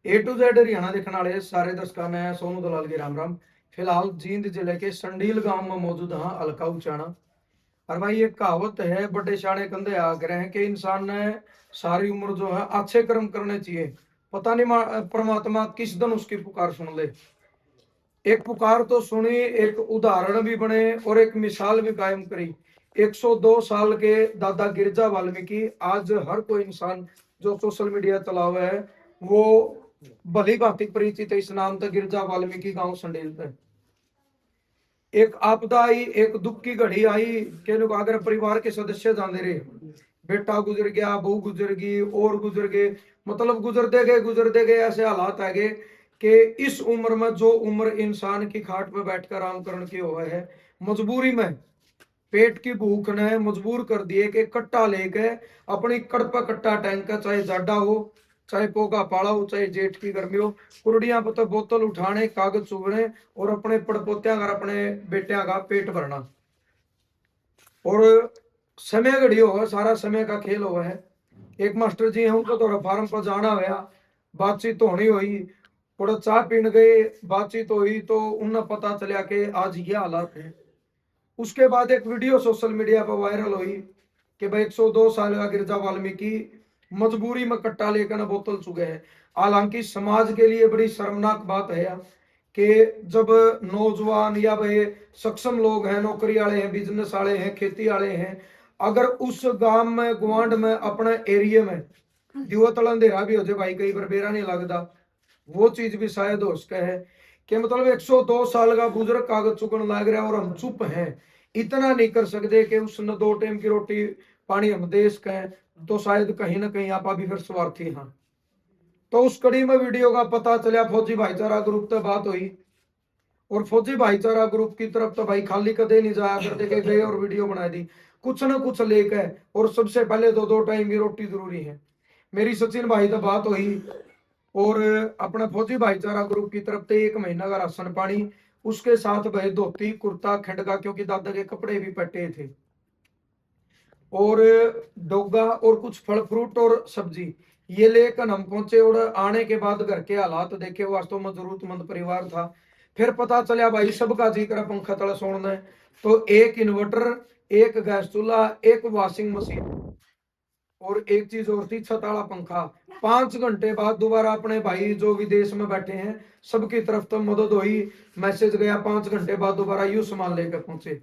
A to Z Haryana देखने वाले सारे दर्शकों ने सोनू दलाल के राम राम। फिलहाल जींद जिले के संडील गांव में मौजूद हाँ अलका उचाना। और भाई एक कहावत है, बड़े शाणे कंधे आग्रह है कि इंसान ने सारी उम्र जो है अच्छे कर्म करने चाहिए। पता नहीं परमात्मा किस दिन उसकी पुकार सुन ले। एक पुकार तो सुनी, एक उदाहरण भी बने और एक मिसाल भी कायम करी। 102 साल के दादा गिरजा वाल्मीकि, आज हर कोई इंसान जो सोशल मीडिया चला हुआ है वो भली भांति परिचित है इस नाम तक, गिरजा वाल्मीकि गांव संडेल पे। एक आपदा आई, एक दुख की घड़ी आई कि अगर परिवार के सदस्य जाने रहे, बेटा गुजर गया, बहू गुजर गई और गुजर गए, मतलब गुजरते गए ऐसे हालात आ गए कि इस उम्र में जो उम्र इंसान की खाट पे बैठकर आराम करने की हुआ है, मजबूरी में पेट की भूख ने मजबूर कर दिए कि कट्टा लेके अपनी कड़प कट्टा टैंक का, चाहे जाडा हो, चाहे पोगा पाला हो, चाहे जेठ की गर्मी हो, कुरडियां पत्थर बोतल उठाने, कागज चुगने और अपने पड़पोत्या का, अपने बेटिया का पेट भरना। और समय घड़ी होगा, सारा समय का खेल हुआ है। एक मास्टर जी हैं, उनको तो फार्म पर जाना हुआ, बातचीत होनी हुई, थोड़ा चाय पीने गए, बातचीत हुई तो उन्हें पता चला कि आज ये हालात है। उसके बाद एक वीडियो सोशल मीडिया पर वायरल हुई कि भाई 102 साल का गिरजा वाल्मीकि मजबूरी में कट्टा लेकर बोतल चुके हैं। हालांकि समाज के लिए बड़ी शर्मनाक बात है कि जब नौजवान या भाई सक्षम लोग हैं, नौकरी वाले हैं, बिजनेस वाले हैं, खेती वाले हैं, अगर उस गांव में, गुआंढ में, अपने एरिया में दिवा तला अंधेरा भी हो जाए भाई, कई बार बेरा नहीं लगता, वो चीज भी शायद हो सके है कि मतलब 102 साल का बुजुर्ग कागज चुकन लग रहा है और हम चुप हैं, इतना नहीं कर सकते कि उसने 2 टाइम की रोटी पानी हम देश का है, तो शायद कहीं ना कहीं आप भी फिर स्वार्थी हाँ। तो उस कड़ी में वीडियो का पता चला, फौजी भाईचारा ग्रुप तक बात हुई और फौजी भाईचारा ग्रुप की तरफ तो भाई खाली कदे नहीं जाया करते के गए और वीडियो बना दी कुछ ना कुछ लेकर। और सबसे पहले तो 2 टाइम की रोटी जरूरी है। मेरी सचिन भाई तो बात हुई और अपना फौजी भाईचारा ग्रुप की तरफ से 1 महीना का राशन पानी, उसके साथ भाई धोती कुर्ता खंडगा, क्योंकि दादा के कपड़े भी पट्टे थे, और डोगा और कुछ फल फ्रूट और सब्जी, ये लेकर हम पहुंचे। और आने के बाद घर के हालात देखे, वास्तव में जरूरतमंद परिवार था। फिर पता चला भाई सबका जिक्र पंखा तले सोने, तो एक इन्वर्टर, एक गैस चूल्हा, एक वॉशिंग मशीन और एक चीज और थी, छत वाला पंखा। 5 घंटे बाद दोबारा अपने भाई जो विदेश में बैठे हैं सबकी तरफ तो मदद हुई, मैसेज गया, 5 घंटे बाद दोबारा यू सामान लेकर पहुंचे।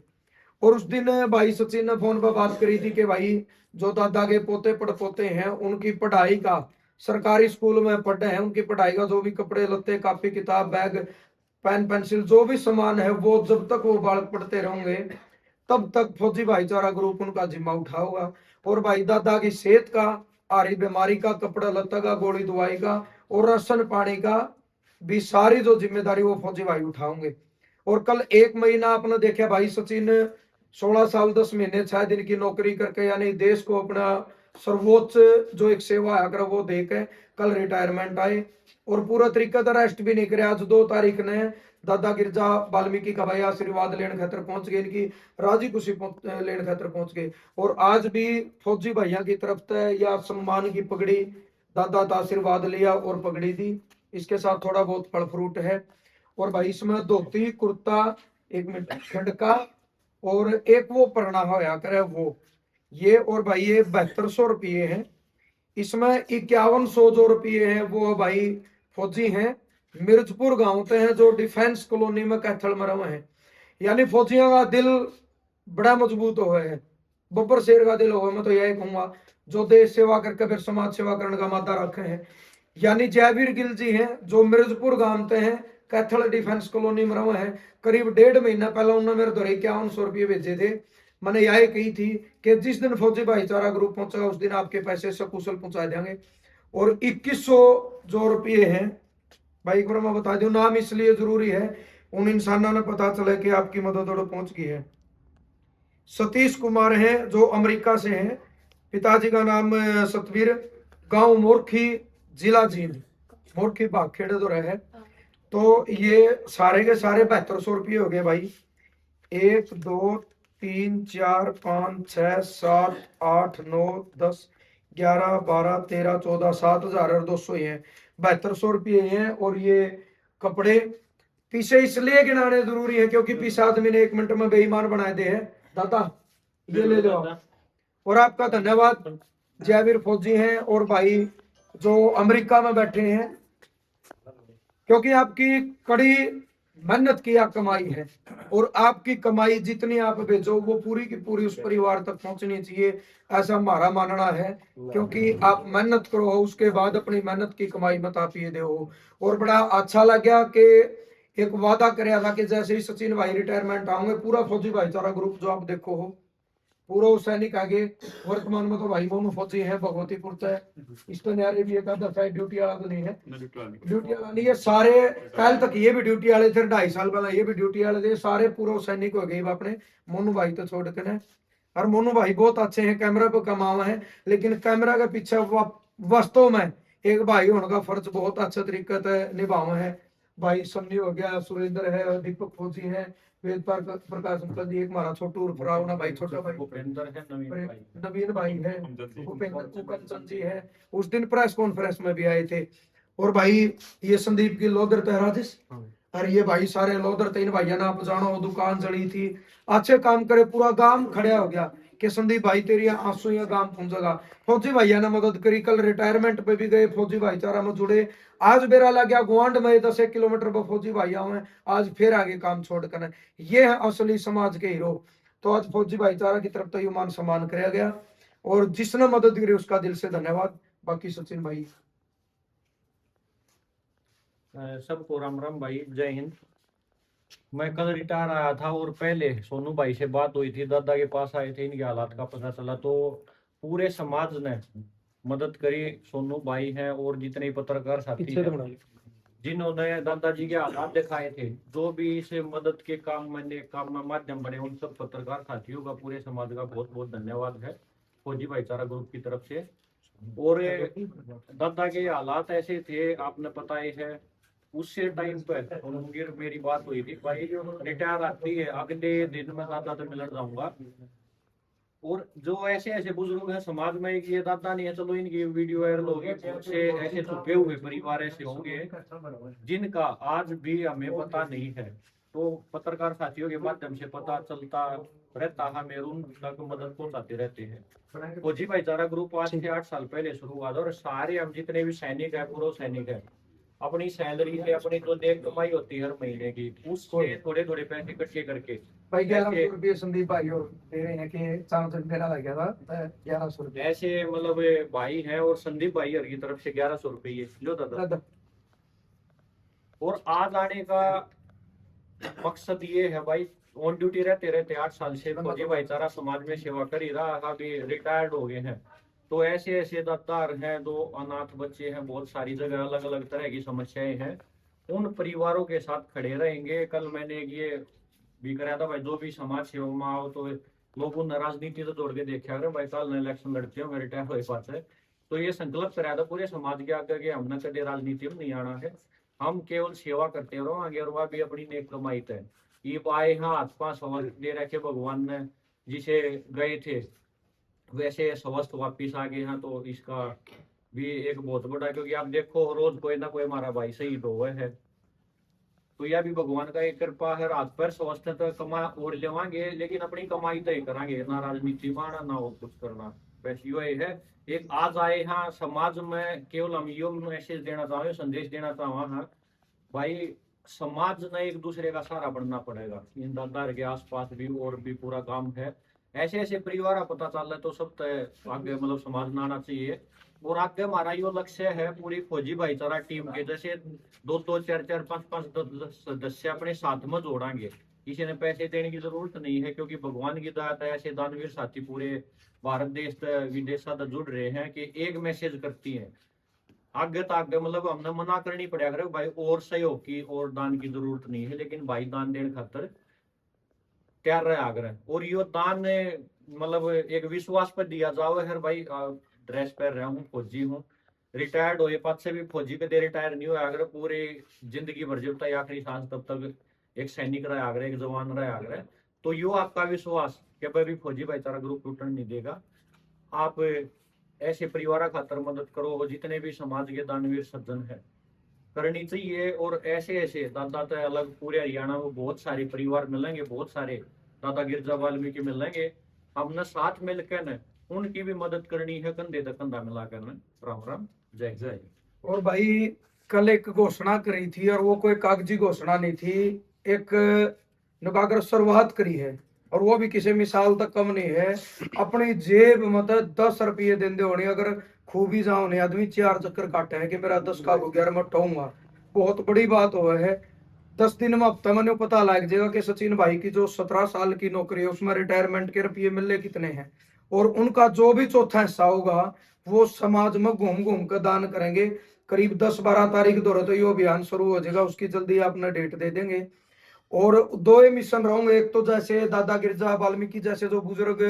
और उस दिन भाई सचिन ने फोन पर बात करी थी कि भाई जो दादा के पोते पड़पोते हैं उनकी पढ़ाई का, सरकारी स्कूल में पढ़े हैं, उनकी पढ़ाई का जो भी कपड़े लत्ते, कापी किताब, बैग, पेन पेंसिल, जो भी सामान है, वो जब तक वो बालक पढ़ते रहेंगे तब तक फौजी भाईचारा ग्रुप उनका जिम्मा उठाओगा। और भाई दादा की सेहत का, आ रही बीमारी का, कपड़ा लत्ता का, गोली दवाई का और राशन पानी का भी सारी जो जिम्मेदारी वो फौजी भाई उठाओगे। और कल 1 महीना आपने देखा भाई सचिन 16 साल 10 महीने 6 दिन की नौकरी करके, यानी देश को अपना सर्वोच्च जो एक सेवा है अगर वो देके कल रिटायरमेंट आए और पूरा तरीका तो रेस्ट भी नहीं करे। आज 2 तारीख ने दादा गिरजा वाल्मीकि का भाई आशीर्वाद लेने खातर पहुंच गए, इनकी राजी खुशी लेने खातर पहुंच गए। और आज भी फौजी भाइयों की तरफ से या सम्मान की पगड़ी, दादा का आशीर्वाद लिया और पगड़ी दी, इसके साथ थोड़ा बहुत फल फ्रूट है। और भाई इसमें धोती कुर्ता, एक मिनट खंडका और एक वो पढ़ना होया करे वो, ये और भाई ये 7200 रुपये है। इसमें 5100 जो रुपये हैं वो भाई फौजी हैं, मिर्जपुर गांव के हैं, जो डिफेंस कॉलोनी में कैथल में रहे हैं। यानी फौजियों का दिल बड़ा मजबूत हो है, बब्बर शेर का दिल हो, मैं तो यही कहूंगा, जो देश सेवा करके फिर समाज सेवा करने का मादा रखे हैं। यानी जयवीर गिल जी हैं जो मिर्जपुर गांव के हैं, कैथल डिफेंस कॉलोनी में रहे हैं। करीब 1.5 महीना पहले उन्होंने मेरे द्वारा 5100 रुपये भेजे थे। मैंने यही कही थी कि जिस दिन फौजी भाईचारा ग्रुप पहुंचेगा उस दिन आपके पैसे सकुशल पहुंचा देंगे। और 2100 जो रुपये हैं भाई, एक बार मैं बता दूं, नाम इसलिए जरूरी है, उन इंसानों ने पता चला कि आपकी मदद और पहुंच गई है। सतीश कुमार हैं जो अमेरिका से हैं, पिताजी का नाम सतवीर, गांव मोरखी, जिला जींद, मोरखी भागखेड़े तो रहे। तो ये सारे के सारे 7200 रुपये हो गए भाई। 1 2 3 4 5 6 7 8 9 10 11 12 13 14 7,200 ही है। ₹7200 हैं। और ये कपड़े पीछे इसलिए गिनाने जरूरी है क्योंकि पीछे आदमी ने 1 मिनट में बेईमान बना दे है। दादा ये ले लो आप। और आपका धन्यवाद जयवीर फौजी हैं और भाई जो अमेरिका में बैठे हैं, क्योंकि आपकी कड़ी मेहनत की कमाई है। और आपकी कमाई जितनी आप भेजो वो पूरी की पूरी उस परिवार तक पहुंचनी चाहिए, ऐसा हमारा मानना है। क्योंकि आप मेहनत करो उसके बाद अपनी मेहनत की कमाई मत आप ये दो। और बड़ा अच्छा लगा कि एक वादा कराया था कि जैसे ही सचिन भाई रिटायरमेंट आओगे पूरा फौजी भाईचारा ग्रुप जो आप देखो हो पूरा सैनिक आगे। वर्तमान में तो भाई मोनू फौजी है भगवतीपुर तक इस पर यार भी एक आधा शायद ड्यूटी वाला तो नहीं है, ड्यूटी वाला नहीं है सारे। कल तक ये भी ड्यूटी वाले थे, 2.5 साल पहले ये भी ड्यूटी वाले थे, सारे पूरा सैनिक हो गए अपने मोनू भाई तो छोड़ के ने। और मोनू भाई बहुत अच्छे हैं, कैमरा पे कमावा है, लेकिन कैमरा के पीछे वास्तव में एक भाई होने का फर्ज बहुत अच्छे तरीके से निभावा है। भाई सन्नी हो गया, सुरेंद्र है, दीपक फौजी है, वेद प्रकाश अंकल जी, एक हमारा छोटू उर्फ रावणा भाई, छोटा भाई भूपेंद्र है, नवीन भाई है, भूपेंद्र कंचन जी है, उस दिन प्रेस कॉन्फ्रेंस में भी आए थे। और भाई ये संदीप की लोदर तहराजिश, और ये भाई सारे लोदर तीन भाइया ना आप जानो दुकान जड़ी थी, अच्छे काम करे पूरा गांव खड़ा हो गया कि संदीप भाई तेरी आंसू या गांव पहुंचेगा। फौजी भाइया ने मदद करी, कल रिटायरमेंट पे भी गए, फौजी भाईचारा में जुड़े। आज बेरा लग गया गुआंड में 10 किलोमीटर पर फौजी भाइया हुए, आज फिर आगे काम छोड़ कर। ये है असली समाज के हीरो। तो आज फौजी भाईचारा की तरफ तो ये मान सम्मान कराया गया और जिसने मदद करी उसका दिल से धन्यवाद। बाकी सचिन भाई सबको राम राम भाई, जय हिंद। मैं कल रिटायर आया था और पहले सोनू भाई से बात हुई थी, दादा के पास आए थे, इनके हालात का पता चला तो पूरे समाज ने मदद करी। सोनू भाई हैं और जितने पत्रकार साथी हैं जिन्होंने दादाजी के हालात दिखाए थे, जो भी इसे मदद के काम में माध्यम बने, उन सब पत्रकार साथियों का पूरे समाज का बहुत बहुत धन्यवाद है फौजी भाईचारा ग्रुप की तरफ से। और दादा के हालात ऐसे थे, आपने पता ही है, उससे टाइम पर मेरी बात हुई थी, भाई जो रिटायर आती है अगले दिन में दादा से मिलने जाऊंगा। और जो ऐसे ऐसे बुजुर्ग हैं समाज में, ये दादा नहीं है चलो इनकी वीडियो वायरल होगी, से ऐसे छुपे हुए परिवार ऐसे होंगे जिनका आज भी हमें पता नहीं है। तो पत्रकार साथियों के माध्यम से पता चलता रहता, हमें उन तक मदद पहुंचाते रहते हैं। फौजी भाईचारा ग्रुप आज से 8 साल पहले शुरू हुआ था और सारे हम जितने भी सैनिक है, पूर्व सैनिक है, अपनी सैलरी से, अपनी जो नेक कमाई होती है हर महीने की, उससे थोड़े थोड़े पैसे इकट्ठे करके भाई 1100 रुपये संदीप भाई और दे रहे हैं कि 400 मेरा लग गया था 1100 रुपये ऐसे मतलब भाई हैं। और संदीप भाई की तरफ से 1100 रुपये लो दादा। और आज आने का मकसद ये है भाई, ऑन ड्यूटी रहते रहते 8 साल से फौजी भाईचारा समाज में सेवा कर ही रहा, अभी रिटायर्ड हो गए हैं। तो ऐसे ऐसे दातार हैं, दो अनाथ बच्चे हैं, बहुत सारी जगह अलग अलग तरह की समस्याएं हैं, उन परिवारों के साथ खड़े रहेंगे। कल मैंने ये भी कराया था भाई, जो भी समाज सेवा में आओ तो लोगों ने राजनीति तो जोड़ के देखा अगर भाई कल इलेक्शन लड़ते हो, रिटायर हो पास है। तो ये संकल्प कराया था पूरे समाज के आगे कि हमने कभी राजनीति में नहीं आना है, हम केवल सेवा करते रहो आगे, और वह भी अपनी नेक कमाई है। ये पाए हाथ पांच समझ दे रखे भगवान ने, जिसे गए थे वैसे स्वस्थ वापिस आ गए हैं, तो इसका भी एक बहुत बड़ा, क्योंकि आप देखो रोज कोई ना कोई हमारा भाई शहीद हुआ है, तो यह भी भगवान का एक कृपा है। रात पर स्वस्थ तो कमा और लेवांगे, लेकिन अपनी कमाई तो ही करांगे ना, राजनीति में आना ना और कुछ करना। बस यो है एक आज आए हाँ समाज में, केवल हम यो मैसेज देना चाहो, संदेश देना चाहो हाँ भाई, समाज ने एक दूसरे का सहारा बनना पड़ेगा। इन दादा के आसपास भी और भी पूरा काम है, ऐसे ऐसे परिवार पता चल रहा है, तो सब आगे मतलब समाज में आना चाहिए। और आगे हमारा यो लक्ष्य है पूरी फौजी भाईचारा टीम के, जैसे 2-2, 4-4, 5-5 सदस्य अपने साथ में जोड़ांगे। किसी ने पैसे देने की जरूरत नहीं है, क्योंकि भगवान की दया है ऐसे दानवीर साथी पूरे भारत देश विदेश से जुड़ रहे हैं कि एक मैसेज करती है आगे तो आगे, मतलब हमने मना करनी पड़ेगा भाई और सहयोग की और दान की जरूरत नहीं है, लेकिन भाई दान देने खातर तैयार रहे आग्रह। और यो दान मतलब एक विश्वास पर दिया जाओ हर भाई, ड्रेस पहन रहा हूँ, फौजी हूँ, रिटायर्ड हो पास से भी फौजी पे दे रिटायर नहीं हुआ अगर, पूरे जिंदगी भर जब तक आखिरी सांस तब तक एक सैनिक रहे आग्रह, एक जवान रहे आग्रह। तो यो आपका विश्वास कि भाई फौजी भाईचारा ग्रुप टूटने नहीं देगा। आप ऐसे परिवार खातर मदद करो, और जितने भी समाज के दानवीर सज्जन है करनी चाहिए। और ऐसे ऐसे दादा तो अलग पूरे हरियाणा में बहुत सारे परिवार मिलेंगे, बहुत सारे दादा गिरजा वाल्मीकि मिलेंगे। हमने साथ मिलकर न उनकी भी मदद करनी है, कंधे से कंधा मिलाकर न। राम राम, जय जय। और भाई कल एक घोषणा करी थी, और वो कोई कागजी घोषणा नहीं थी, एक नगागर शुरुआत करी है, और वो भी किसी मिसाल तक कम नहीं है। अपनी जेब मतलब 10 रुपये देंदे होने, अगर खूबी जाओ ने आदमी 4 चक्कर काटे है कि मेरा 10 का हो गया, मैं उठाऊंगा, बहुत बड़ी बात हो है। 10 दिन में हफ्ता मैंने पता लग जाएगा कि सचिन भाई की जो 17 साल की नौकरी है उसमें रिटायरमेंट के रुपये मिलने कितने हैं, और उनका जो भी चौथा हिस्सा होगा वो समाज में घूम घूम कर दान करेंगे। करीब 10-12 तारीख दो तो ये अभियान शुरू हो जाएगा, उसकी जल्दी आपने डेट दे देंगे। और दो ही मिशन रहेंगे, एक तो जैसे दादा गिरजा वाल्मीकि जैसे जो बुजुर्ग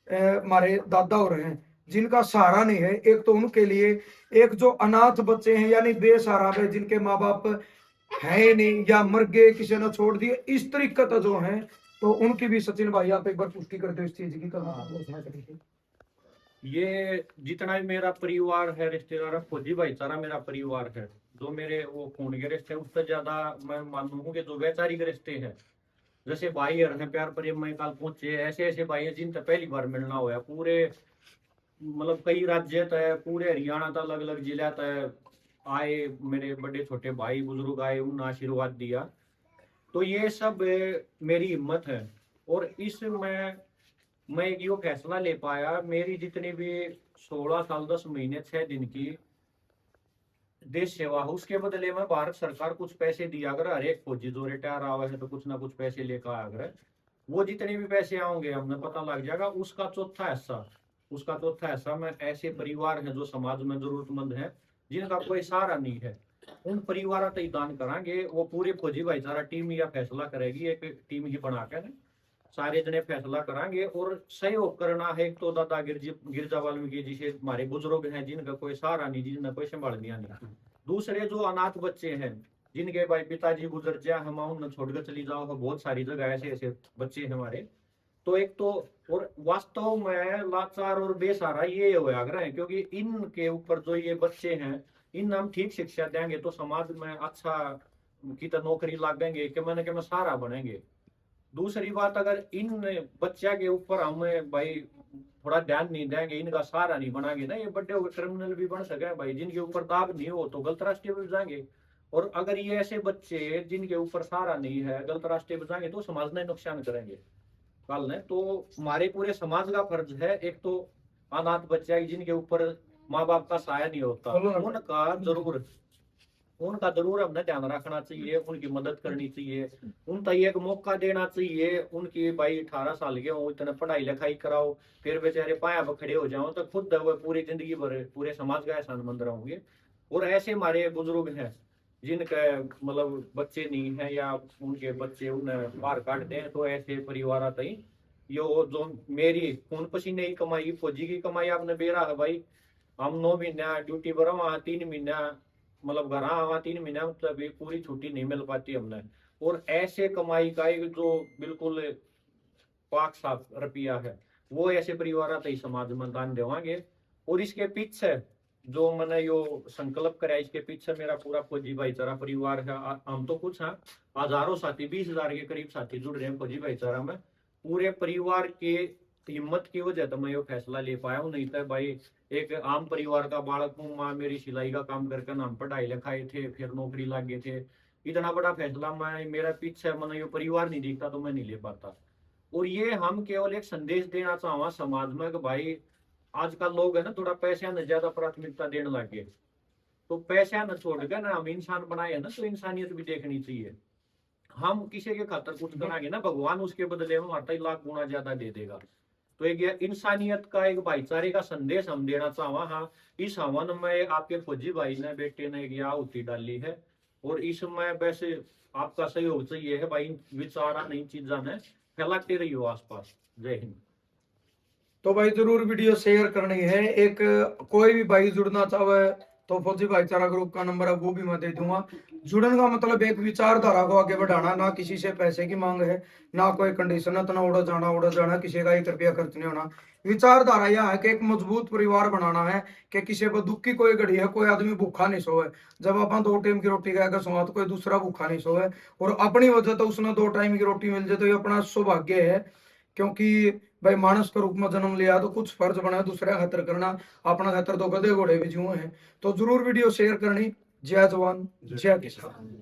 हमारे दादा हो रहे हैं जिनका सहारा नहीं है, एक तो उनके लिए, एक जो अनाथ बच्चे हैं यानी बेसहारा है, जिनके माँ बाप है ही नहीं या मर गए, किसी ने छोड़ दिए, इस तरीके का जो है, तो उनकी भी सचिन भाई आप एक बार पुष्टि कर दो इस चीज की, कल घोषणा करेंगे। ये जितना भी मेरा परिवार है, रिश्तेदार है, फौजी भाईचारा मेरा परिवार है, जो मेरे वो खून के रिश्ते हैं, उससे ज्यादा मैं मानूं कि जो वैचारिक रिश्ते हैं, जैसे भाई है प्यार प्रेम में काल पहुंचे, ऐसे ऐसे भाई हैं जिनसे पहली बार मिलना हुआ पूरे, मतलब कई राज्य तय पूरे हरियाणा तक अलग अलग जिला तय आए, मेरे बड़े छोटे भाई बुजुर्ग आए, उन्होंने आशीर्वाद दिया। तो ये सब मेरी हिम्मत है। और इसमें मैं एक यो फैसला ले पाया, मेरी जितनी भी 16 साल 10 महीने 6 दिन की देश सेवा हो, उसके बदले में भारत सरकार कुछ पैसे दिया अगर हर एक फौजी जो रिटायर आवा है तो कुछ ना कुछ पैसे लेकर आया अगर, वो जितने भी पैसे आओगे हमें पता लग जाएगा, उसका चौथा हिस्सा में ऐसे परिवार हैं जो समाज में जरूरतमंद है, जिनका कोई सहारा नहीं है, उन परिवार तक दान करांगे। वो पूरे फौजी भाईचारा टीम या फैसला करेगी, एक टीम ही बनाकर सारे जने फैसला करांगे और सहयोग करना है। एक तो दादा गिरजा वाल्मीकि जी से हमारे बुजुर्ग हैं जिनका कोई सहारा नहीं, जिनका कोई संभालनिया नहीं। दूसरे जो अनाथ बच्चे हैं जिनके भाई पिताजी गुजर जाए, हम उन्हें छोड़कर चली जाओ, बहुत सारी जगह ऐसे ऐसे बच्चे हैं हमारे। तो एक तो, और वास्तव में लाचार और बेसहारा ये होया कर है, क्योंकि इनके ऊपर जो ये बच्चे हैं, इन हम ठीक शिक्षा देंगे तो समाज में अच्छा की तो नौकरी लागेंगे कि मैंने सहारा बनेंगे। दूसरी बात, अगर इन बच्चा के ऊपर हम भाई थोड़ा ध्यान नहीं देंगे, इनका सहारा नहीं बनाएंगे ना, ये बड़े होकर क्रिमिनल भी बन सके भाई, जिनके ऊपर दाग नहीं हो तो गलत रास्ते पे जाएंगे। और अगर ये ऐसे बच्चे जिनके ऊपर सहारा नहीं है गलत रास्ते पे जाएंगे तो समाज ने नुकसान करेंगे कल ने। तो हमारे पूरे समाज का फर्ज है, एक तो अनाथ बच्चा जिनके ऊपर माँ बाप का साया नहीं होता, उनका जरूर हमने ध्यान रखना चाहिए, उनकी मदद करनी चाहिए, उनका एक मौका देना चाहिए। उनकी भाई 18 साल के हो, इतना पढ़ाई लिखाई कराओ, फिर बेचारे पाया पर खड़े हो जाओ तो खुद वो पूरी जिंदगी भर पूरे समाज का एहसानमंद रहोगे। और ऐसे हमारे बुजुर्ग हैं जिनके मतलब बच्चे नहीं है या उनके बच्चे उन्हें बाहर काट दें, तो ऐसे परिवार तई यो जो मेरी खून पसीने की कमाई, फौजी की कमाई आपने बेरा है भाई, हम 9 महीना ड्यूटी पर वहां 3 महीना मतलब घर आवा 3 महीना, मतलब पूरी छुट्टी नहीं मिल पाती हमने। और ऐसे कमाई का एक जो बिल्कुल पाक साफ रुपया है वो ऐसे परिवार तई समाज में दान देवांगे। और इसके पीछे जो मैंने यो संकल्प कराया, इसके पीछे मेरा पूरा फौजी भाईचारा परिवार है। हम तो कुछ हाँ हजारों साथी, 20,000 के करीब साथी जुड़ रहे हैं फौजी भाईचारा में। पूरे परिवार के हिम्मत की वजह तो मैं ये फैसला ले पाया हूँ, नहीं तो भाई एक आम परिवार का बालक हूँ, माँ मेरी सिलाई का काम करके हम पढ़ाई लिखाई थे, फिर नौकरी लग गए थे, इतना बड़ा फैसला मैं मेरा पीछे मैंने ये परिवार नहीं दिखता तो मैं नहीं ले पाता। और ये हम केवल एक संदेश देना चाहवा समाज में कि भाई आजकल लोग है ना थोड़ा पैसा न ज्यादा प्राथमिकता देने लगे, तो पैसा न छोड़ के ना हम इंसान बनाए है ना, तो इंसानियत भी देखनी चाहिए। हम किसी के खातर कुछ कराएंगे ना, भगवान उसके बदले में हमारा लाख गुना ज्यादा दे देगा। तो एक इंसानियत का एक भाईचारे का संदेश हम देना चाहवा। हाँ, इस हवन में आपके फौजी भाई ने बेटे ने एक आहुति डाली है, और इसमें वैसे आपका सहयोग चाहिए है भाई, विचारा नई चीजा ने फैलाते रहियो आसपास। जय हिंद। तो भाई जरूर वीडियो शेयर करनी है, एक कोई भी भाई जुड़ना चाहे तो फौजी भाईचारा ग्रुप का नंबर है वो भी मैं दे दूंगा। जुड़न का मतलब एक विचारधारा को आगे बढ़ाना, ना किसी से पैसे की मांग है, ना कोई कंडीशन है, इतना उड़ा जाना, किसी का 1 रुपया खर्च नहीं होना। विचारधारा यह है कि एक मजबूत परिवार बनाना है, कि किसी को दुख की कोई घड़ी है, कोई आदमी भूखा नहीं सोए। जब अपन 2 टाइम की रोटी खाएगा सोआ तो कोई दूसरा भूखा नहीं सोए, और अपनी वजह तो उसने 2 टाइम की रोटी मिल जाए तो ये अपना सौभाग्य है। क्योंकि भाई मानस के रूप में जन्म लिया तो कुछ फर्ज बना दूसरे खातर करना, अपना खातर तो गधे घोड़े भी जुए हैं। तो जरूर वीडियो शेयर करनी। जय जवान जय किसान।